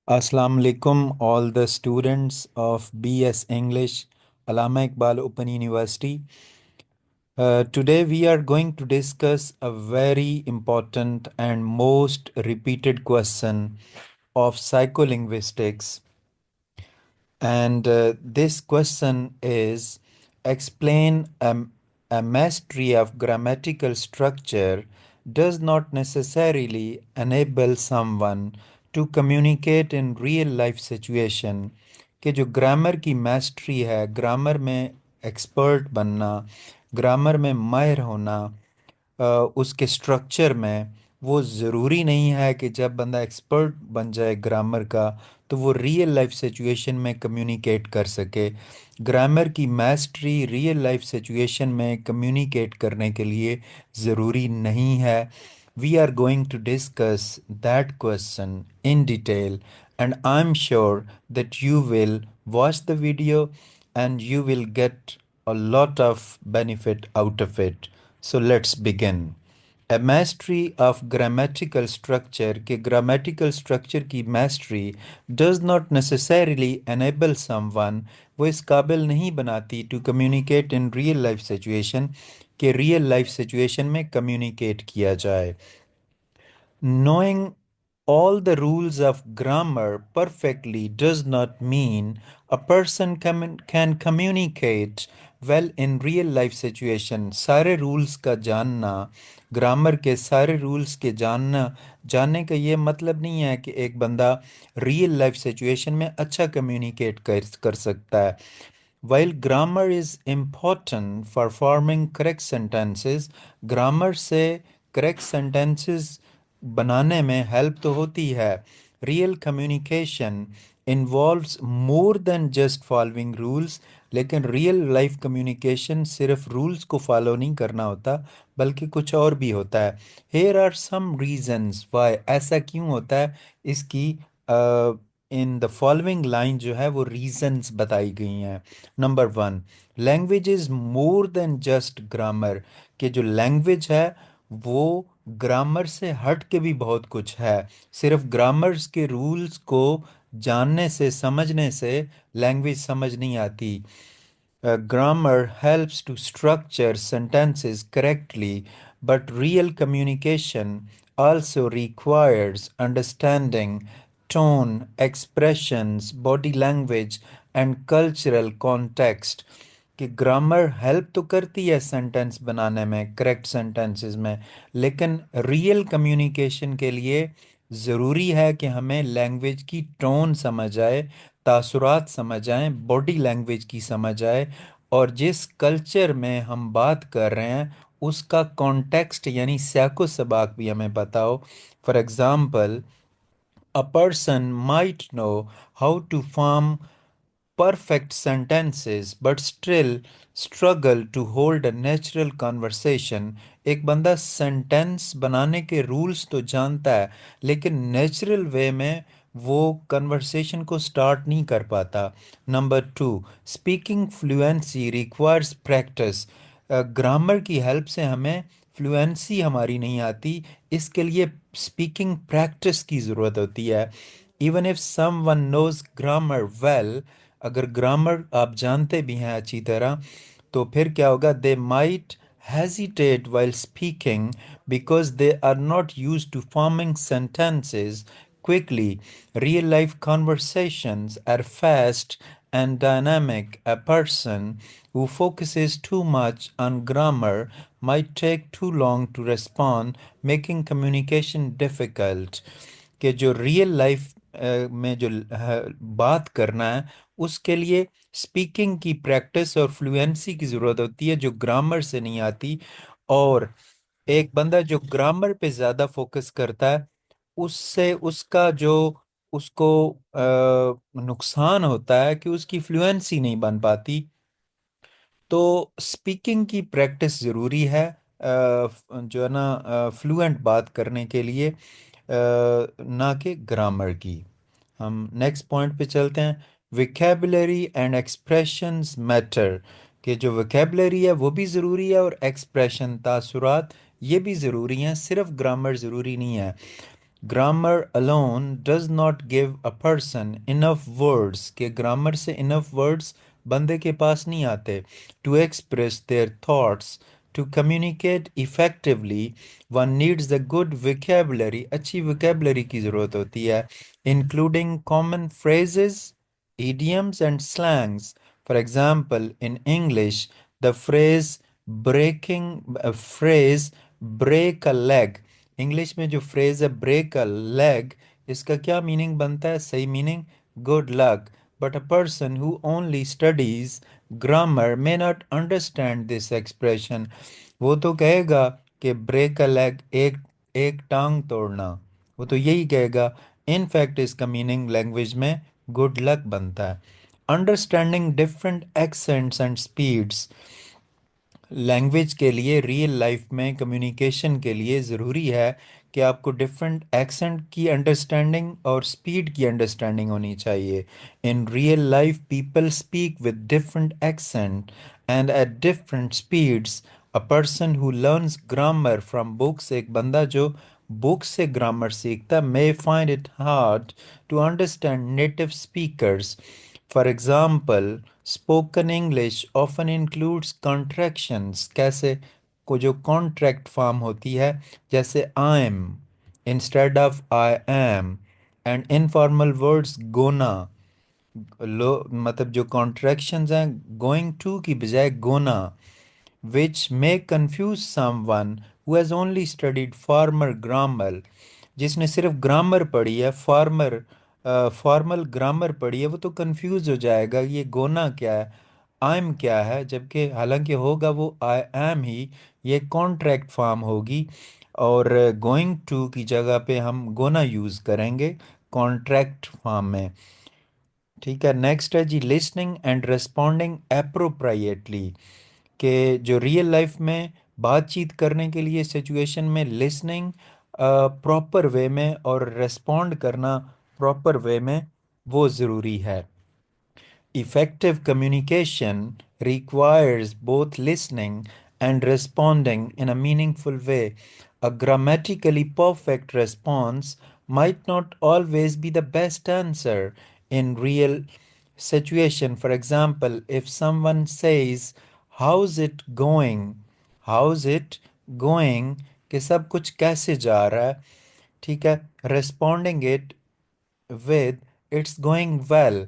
Assalamu alaikum, all the students of BS English, Allama Iqbal Open University. Today we are going to discuss a very important and most repeated question of psycholinguistics. And this question is explain a mastery of grammatical structure does not necessarily enable someone to communicate in real life situation कि जो grammar की mastery है, grammar में expert बनना, grammar में माहिर होना, उसके स्ट्रक्चर में वो ज़रूरी नहीं है कि जब बंदा एक्सपर्ट बन जाए ग्रामर का तो वो रियल लाइफ सिचुएशन में कम्युनिकेट कर सके। ग्रामर की मास्टरी रियल लाइफ सिचुएशन में कम्युनिकेट करने के लिए ज़रूरी नहीं है। We are going to discuss that question in detail and I'm sure that you will watch the video and you will get a lot of benefit out of it. So let's begin. A mastery of grammatical structure के grammatical structure की mastery does not necessarily enable someone वो इस काबिल नहीं बनाती to communicate in real life situation कि real life situation में communicate किया जाए। Knowing all the rules of grammar perfectly does not mean a person can communicate well in real life situation. सारे rules का जानना, ग्रामर के सारे rules के जानने का ये मतलब नहीं है कि एक बंदा real life situation में अच्छा communicate कर सकता है। While grammar is important for forming correct sentences, grammar से correct sentences बनाने में हेल्प तो होती है। Real communication involves more than just following rules, लेकिन रियल लाइफ कम्युनिकेशन सिर्फ रूल्स को फॉलो नहीं करना होता बल्कि कुछ और भी होता है। Here are some reasons why ऐसा क्यों होता है, इसकी इन द फॉलोइंग लाइन जो है वो रीजंस बताई गई हैं। Number one, language is more than just grammar, कि जो लैंग्वेज है वो ग्रामर से हट के भी बहुत कुछ है। सिर्फ ग्रामर्स के रूल्स को जानने से समझने से लैंग्वेज समझ नहीं आती। Grammar helps to structure sentences correctly, but real communication also requires understanding tone, expressions, body language, and cultural context. कि ग्रामर हेल्प तो करती है सेंटेंस बनाने में, करेक्ट सेंटेंसेस में, लेकिन रियल कम्युनिकेशन के लिए ज़रूरी है कि हमें लैंग्वेज की टोन समझ आए, तासुरात समझ आए, बॉडी लैंग्वेज की समझ आए, और जिस कल्चर में हम बात कर रहे हैं उसका कॉन्टेक्स्ट यानी स्याको सबाक भी हमें पता हो। For example, a person might know how to form perfect sentences but still struggle to hold a natural conversation। एक बंदा सेंटेंस बनाने के रूल्स तो जानता है लेकिन नेचुरल वे में वो कन्वर्सेशन को स्टार्ट नहीं कर पाता। Number two, speaking fluency requires practice. Grammar की हेल्प से हमें फ्लुएंसी हमारी नहीं आती, इसके लिए स्पीकिंग प्रैक्टिस की ज़रूरत होती है। Even if someone knows grammar well, अगर ग्रामर आप जानते भी हैं अच्छी तरह तो फिर क्या होगा, they might hesitate while speaking because they are not used to forming sentences quickly. Real life conversations are fast and dynamic. A person who focuses too much on grammar might take too long to respond, making communication difficult। कि जो real life में जो बात करना है उसके लिए speaking की प्रैक्टिस और फ्लुएंसी की ज़रूरत होती है जो ग्रामर से नहीं आती। और एक बंदा जो ग्रामर पे ज़्यादा फोकस करता है उससे उसका जो उसको नुकसान होता है कि उसकी फ्लुएंसी नहीं बन पाती। तो स्पीकिंग की प्रैक्टिस ज़रूरी है जो है ना फ्लुएंट बात करने के लिए, ना कि ग्रामर की। हम नेक्स्ट पॉइंट पे चलते हैं। विकेबलरी एंड एक्सप्रेशंस मैटर, कि जो विकेबलरी है वो भी ज़रूरी है और एक्सप्रेशन तासुरात ये भी ज़रूरी हैं, सिर्फ ग्रामर ज़रूरी नहीं है। Grammar alone does not give a person enough words कि grammar से enough words बंदे के पास नहीं आते to express their thoughts. To communicate effectively, one needs a good vocabulary. अच्छी vocabulary की ज़रूरत होती है, including common phrases, idioms and slangs. For example, in English, the phrase break a leg. English में जो फ्रेज है ब्रेक अ लेग, इसका क्या मीनिंग बनता है? सही meaning good luck. But a person who only studies grammar may not understand this expression. वो तो कहेगा कि ब्रेक अ लेग, एक एक टांग तोड़ना, वो तो यही कहेगा। इन फैक्ट इसका मीनिंग लैंग्वेज में गुड लक बनता है। Understanding different accents and speeds, language के लिए रियल लाइफ में कम्युनिकेशन के लिए ज़रूरी है कि आपको डिफरेंट एक्सेंट की अंडरस्टैंडिंग और स्पीड की अंडरस्टैंडिंग होनी चाहिए। In real life people speak with different accent and at different speeds. A person who learns grammar from books, एक बंदा जो बुक्स से ग्रामर सीखता, may find it hard to understand native speakers. For example, spoken English often includes contractions, कैसे को जो contract form होती है, जैसे I am instead of I am, and informal words gonna, लो मतलब जो कॉन्ट्रैक्शंस हैं गोइंग टू की बजाय gonna, which may confuse someone who has only studied formal grammar। जिसने सिर्फ ग्रामर पढ़ी है, फॉर्मल ग्रामर पढ़ी है, वो तो कंफ्यूज हो जाएगा ये गोना क्या है, आई एम क्या है, जबकि हालांकि होगा वो आई एम ही, ये कॉन्ट्रैक्ट फॉर्म होगी। और गोइंग टू की जगह पे हम गोना यूज़ करेंगे कॉन्ट्रैक्ट फॉर्म में। ठीक है, नेक्स्ट है जी लिसनिंग एंड रिस्पॉन्डिंग अप्रोप्रिएटली, कि जो रियल लाइफ में बातचीत करने के लिए सिचुएशन में लिसनिंग प्रॉपर वे में और रिस्पॉन्ड करना प्रॉपर वे में वो ज़रूरी है। Effective communication requires both listening and responding in a meaningful way. A grammatically perfect response might not always be the best answer in real situation. For example, if someone says, "How's it going?" How's it going? कि सब कुछ कैसे जा रहा है? ठीक है, responding it with "It's going well."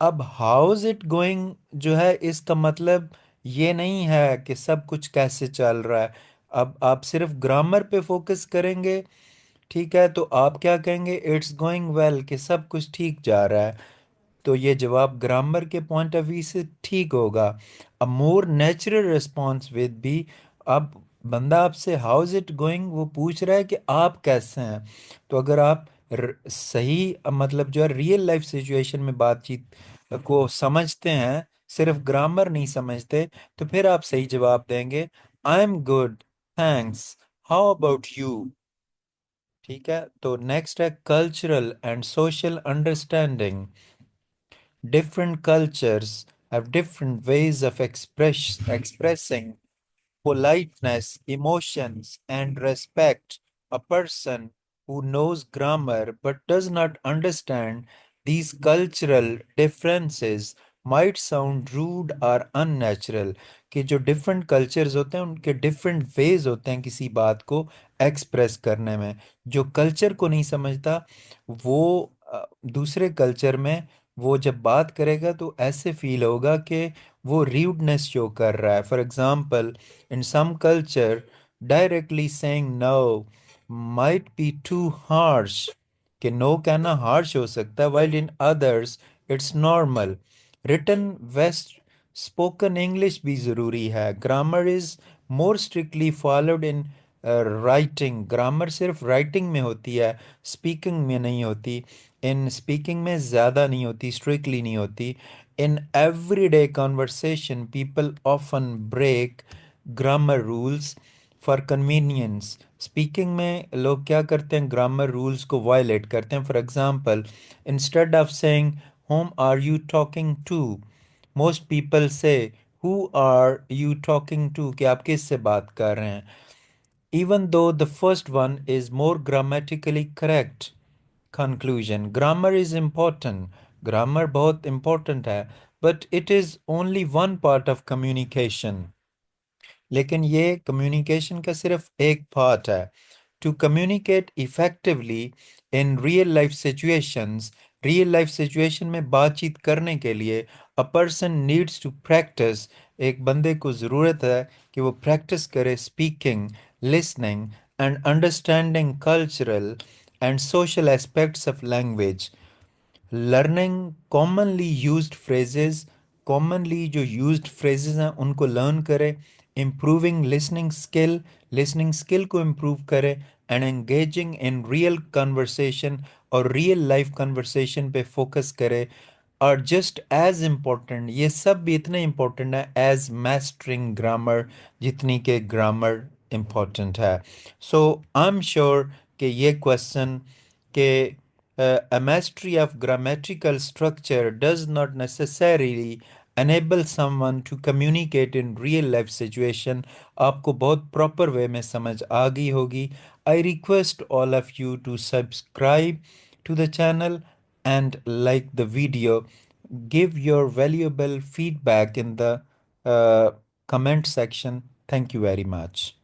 अब हाउस इट गोइंग जो है इसका मतलब ये नहीं है कि सब कुछ कैसे चल रहा है। अब आप सिर्फ ग्रामर पे फोकस करेंगे, ठीक है, तो आप क्या कहेंगे? इट्स गोइंग वेल, कि सब कुछ ठीक जा रहा है। तो ये जवाब ग्रामर के पॉइंट ऑफ व्यू से ठीक होगा। A more natural response would, अब बंदा आपसे हाउ इज इट गोइंग वो पूछ रहा है कि आप कैसे हैं। तो अगर आप सही मतलब जो है रियल लाइफ सिचुएशन में बातचीत को समझते हैं, सिर्फ ग्रामर नहीं समझते, तो फिर आप सही जवाब देंगे, I am good, thanks, how about you. ठीक है, तो नेक्स्ट है cultural and social understanding. Different cultures have different ways of expressing politeness, emotions, and respect. A person who knows grammar but does not understand these cultural differences might sound rude or unnatural। कि जो different cultures होते हैं उनके different ways होते हैं किसी बात को एक्सप्रेस करने में। जो कल्चर को नहीं समझता वो दूसरे कल्चर में वो जब बात करेगा तो ऐसे फील होगा कि वो र्यूडनेस शो कर रहा है। For example, in some culture, directly saying no might be too harsh, कि no कहना harsh हो सकता है, while in others it's normal। written west spoken English भी ज़रूरी है। grammar is more strictly followed in writing। grammar सिर्फ writing में होती है, speaking में नहीं होती। in speaking में ज़्यादा नहीं होती, strictly नहीं होती। in everyday conversation people often break grammar rules for convenience. Speaking में लोग क्या करते हैं? ग्रामर रूल्स को वायलेट करते हैं। For example, instead of saying whom are you talking to, most people say who are you talking to, कि आप किस से बात कर रहे हैं। even though the first one is more grammatically correct. Conclusion: Grammar is important. Grammar बहुत important है, but it is only one part of communication. लेकिन ये communication का सिर्फ एक part है. To communicate effectively in real life situation में बातचीत करने के लिए a person needs to practice. एक बंदे को ज़रूरत है कि वो practice करे speaking, listening and understanding cultural and social aspects of language. Learning commonly used phrases, commonly जो यूज्ड फ्रेजेस हैं उनको लर्न करें. इम्प्रूविंग लिसनिंग स्किल को इम्प्रूव करें. And engaging in real conversation और रियल लाइफ कन्वर्सेशन पे focus करें. और जस्ट एज इम्पोर्टेंट, ये सब भी इतने इम्पोर्टेंट है एज मास्टरिंग ग्रामर, जितनी के ग्रामर इम्पोर्टेंट है. सो आई एम श्योर कि ये क्वेश्चन के a mastery of grammatical structure does not necessarily enable someone to communicate in real life situation. आपको बहुत proper way में समझ आ गई होगी. I request all of you to subscribe to the channel and like the video. Give your valuable feedback in the comment section. Thank you very much.